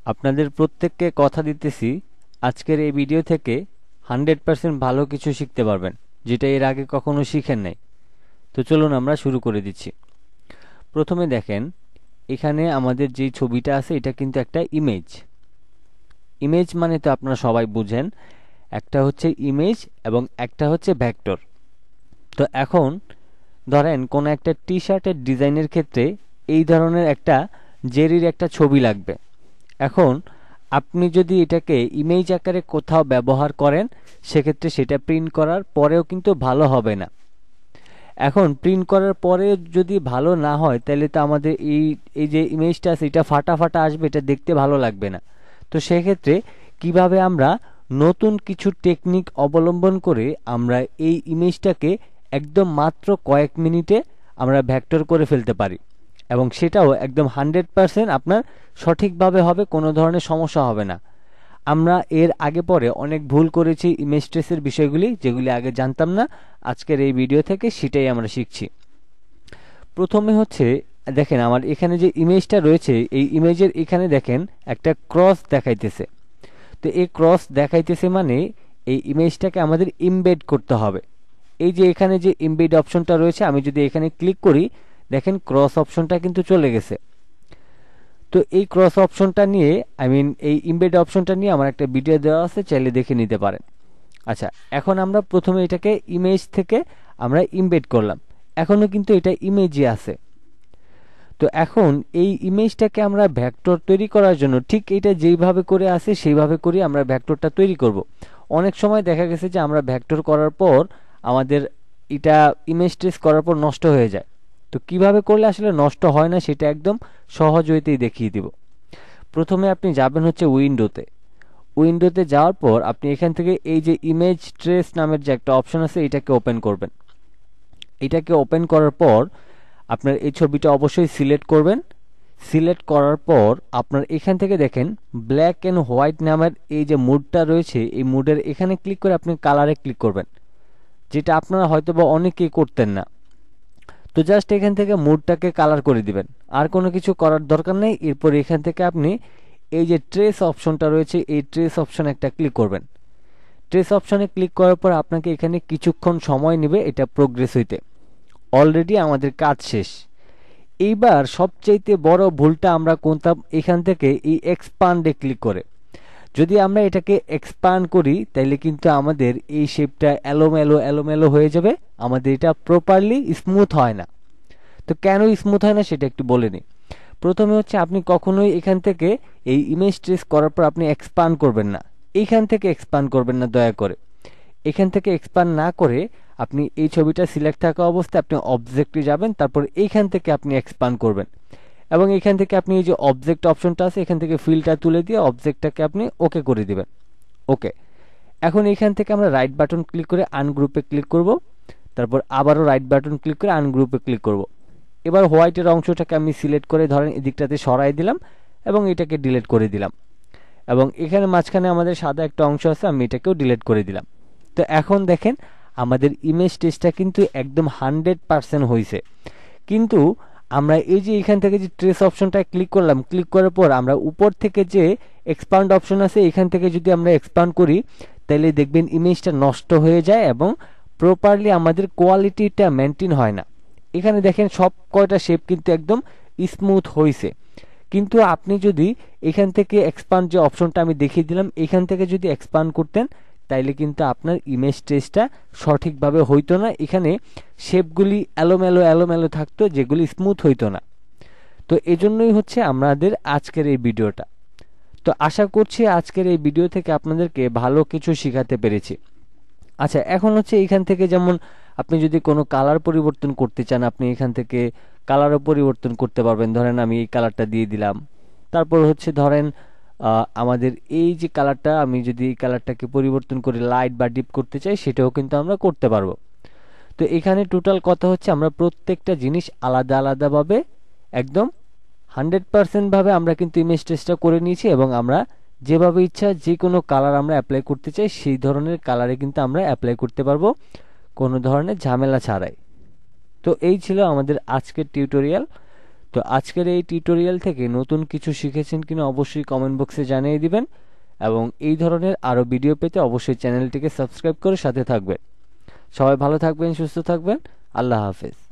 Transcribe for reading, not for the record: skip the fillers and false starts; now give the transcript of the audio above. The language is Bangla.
আপনাদের প্রত্যেককে কথা দিতেছি আজকের এই ভিডিও থেকে 100% ভালো কিছু শিখতে পারবেন, যেটা এর আগে কখনো শিখেন নাই। তো চলুন আমরা শুরু করে দিচ্ছি। প্রথমে দেখেন, এখানে আমাদের যে ছবিটা আছে এটা কিন্তু একটা ইমেজ। ইমেজ মানে তো আপনারা সবাই বুঝেন, একটা হচ্ছে ইমেজ এবং একটা হচ্ছে ভেক্টর। তো এখন ধরেন কোন একটা টি শার্টের ডিজাইনের ক্ষেত্রে এই ধরনের একটা জেরির একটা ছবি লাগবে। এখন আপনি যদি এটাকে ইমেজ আকারে কোথাও ব্যবহার করেন, সেক্ষেত্রে সেটা প্রিন্ট করার পরেও কিন্তু ভালো হবে না। এখন প্রিন্ট করার পরে যদি ভালো না হয়, তাহলে তো আমাদের এই এই যে ইমেজটা আছে এটা ফাটা ফাটা আসবে, এটা দেখতে ভালো লাগবে না। তো সেক্ষেত্রে কিভাবে আমরা নতুন কিছু টেকনিক অবলম্বন করে আমরা এই ইমেজটাকে একদম মাত্র কয়েক মিনিটে আমরা ভেক্টর করে ফেলতে পারি, এবং সেটাও একদম 100% আপনার সঠিকভাবে হবে, কোনো ধরনের সমস্যা হবে না। আমরা এর আগে পরে অনেক ভুল করেছি ইমেজ ট্রেসের বিষয়গুলি, যেগুলি আগে জানতাম না। আজকের এই ভিডিও থেকে সেটাই আমরা শিখছি। প্রথমে হচ্ছে দেখেন, আমার এখানে যে ইমেজটা রয়েছে এই ইমেজের এখানে দেখেন একটা ক্রস দেখাইতেছে। তো এই ক্রস দেখাইতেছে মানে এই ইমেজটাকে আমাদের ইমবেড করতে হবে। এই যে এখানে যে ইমবেড অপশনটা রয়েছে, আমি যদি এখানে ক্লিক করি, দেখেন ক্রস অপশনটা কিন্তু চলে গেছে। তো এই ক্রস অপশনটা নিয়ে এই ইমবেড অপশনটা নিয়ে আমার একটা ভিডিও দেওয়া আছে, চাইলে দেখে নিতে পারেন। আচ্ছা, এখন আমরা প্রথমে এটাকে ইমেজ থেকে আমরা ইমবেড করলাম, এখনো কিন্তু এটা ইমেজই আছে। তো এখন এই ইমেজটাকে আমরা ভেক্টর তৈরি করার জন্য ঠিক এটা যেইভাবে করে আছে সেইভাবে করে আমরা ভেক্টরটা তৈরি করব। অনেক সময় দেখা গেছে যে আমরা ভেক্টর করার পর আমাদের এটা ইমেজ ট্রেস করার পর নষ্ট হয়ে যায়। তো কিভাবে করলে আসলে নষ্ট হয় না সেটা একদম সহজ হইতেই দেখিয়ে দিব। প্রথমে আপনি যাবেন হচ্ছে উইন্ডোতে। উইন্ডোতে যাওয়ার পর আপনি এখান থেকে এই যে ইমেজ ট্রেস নামের যে একটা অপশন আছে এটাকে ওপেন করবেন। এটাকে ওপেন করার পর আপনার এই ছবিটা অবশ্যই সিলেক্ট করবেন। সিলেক্ট করার পর আপনার এখান থেকে দেখেন ব্ল্যাক অ্যান্ড হোয়াইট নামের এই যে মুডটা রয়েছে, এই মুডের এখানে ক্লিক করে আপনি কালারে ক্লিক করবেন, যেটা আপনারা হয়তোবা অনেকেই করতেন না। তো জাস্ট এখান থেকে মুডটাকে কালার করে দিবেন, আর কোনো কিছু করার দরকার নেই। এরপর এখান থেকে আপনি এই যে ট্রেস অপশনটা রয়েছে এই ট্রেস অপশনে একটা ক্লিক করবেন। ট্রেস অপশনে ক্লিক করার পর আপনাকে এখানে কিছুক্ষণ সময় নেবে এটা প্রোগ্রেস হইতে। অলরেডি আমাদের কাজ শেষ। এইবার সবচাইতে বড় ভুলটা আমরা করতাম এখান থেকে এই এক্সপান্ডে ক্লিক করে। যদি আমরা এটাকে এক্সপান্ড করি তাহলে কিন্তু আমাদের এই শেপটা এলোমেলো এলোমেলো হয়ে যাবে, আমাদের এটা প্রপারলি স্মুথ হয় না। তো কেন স্মুথ হয় না সেটা একটু বলে নিই। প্রথমে হচ্ছে আপনি কখনোই এখান থেকে এই ইমেজ ট্রেস করার পর আপনি এক্সপান্ড করবেন না, এইখান থেকে এক্সপান্ড করবেন না দয়া করে। এখান থেকে এক্সপান্ড না করে আপনি এই ছবিটা সিলেক্ট থাকা অবস্থায় আপনি অবজেক্টে যাবেন, তারপর এইখান থেকে আপনি এক্সপান্ড করবেন, এবং এখান থেকে আপনি এই যে অবজেক্ট অপশনটা আছে এখান থেকে ফিলটা তুলে দিয়ে অবজেক্টটাকে আপনি ওকে করে দিবেন। ওকে, এখন এখান থেকে আমরা রাইট বাটন ক্লিক করে আনগ্রুপে ক্লিক করব, তারপর আবারও রাইট বাটন ক্লিক করে আনগ্রুপে ক্লিক করব। এবার হোয়াইটের অংশটাকে আমি সিলেক্ট করে ধরেন এদিকটাতে সরাই দিলাম এবং এটাকে ডিলিট করে দিলাম, এবং এখানে মাঝখানে আমাদের সাদা একটা অংশ আছে, আমি এটাকেও ডিলিট করে দিলাম। তো এখন দেখেন আমাদের ইমেজ টেস্টটা কিন্তু একদম 100% হয়েছে। কিন্তু আমরা এই যে এখান থেকে যে ট্রেস অপশনটা ক্লিক করলাম, ক্লিক করার পর আমরা উপর থেকে যে এক্সপান্ড অপশন আছে এখান থেকে যদি আমরা এক্সপান্ড করি, তাহলে দেখবেন ইমেজটা নষ্ট হয়ে যায় এবং প্রপারলি আমাদের কোয়ালিটিটা মেনটেন হয় না। এখানে দেখেন সব কয়টা শেপ কিন্তু একদম স্মুথ হয়েছে, কিন্তু আপনি যদি এখান থেকে এক্সপান্ড যে অপশনটা আমি দেখিয়ে দিলাম এখান থেকে যদি এক্সপান্ড করতেন, তাইলে কিন্তু আপনার ইমেজ ট্রেসটা সঠিকভাবে হইতো না, এখানে শেপগুলি এলোমেলো এলোমেলো থাকতো, যেগুলি স্মুথ হইতো না। তো এজন্যই হচ্ছে আমাদের আজকের এই ভিডিওটা। তো আশা করছি আজকের এই ভিডিও থেকে আপনাদেরকে ভালো কিছু শেখাতে পেরেছি। আচ্ছা, এখন হচ্ছে এখান থেকে যেমন আপনি যদি কোনো কালার পরিবর্তন করতে চান, আপনি এখান থেকে কালারও পরিবর্তন করতে পারবেন। ধরেন আমি এই কালারটা দিয়ে দিলাম, তারপর হচ্ছে ধরেন আমাদের এই যে কালারটা, আমি যদি এই কালারটাকে পরিবর্তন করে লাইট বা ডিপ করতে চাই সেটাও কিন্তু আমরা করতে পারবো। তো এখানে টোটাল কথা হচ্ছে আমরা প্রত্যেকটা জিনিস আলাদা আলাদাভাবে একদম 100% ভাবে আমরা কিন্তু ইমেজ টেস্টটা করে নিয়েছি, এবং আমরা যেভাবে ইচ্ছা যে কোনো কালার আমরা অ্যাপ্লাই করতে চাই সেই ধরনের কালারে কিন্তু আমরা অ্যাপ্লাই করতে পারবো কোনো ধরনের ঝামেলা ছাড়াই। তো এই ছিল আমাদের আজকের টিউটোরিয়াল। তো আজকের এই টিউটোরিয়াল থেকে নতুন কিছু শিখেছেন কিনা অবশ্যই কমেন্ট বক্সে জানিয়ে দিবেন এবং এই ধরনের আরও ভিডিও পেতে অবশ্যই চ্যানেলটিকে সাবস্ক্রাইব করে সাথে থাকবেন। সবাই ভালো থাকবেন, সুস্থ থাকবেন। আল্লাহ হাফেজ।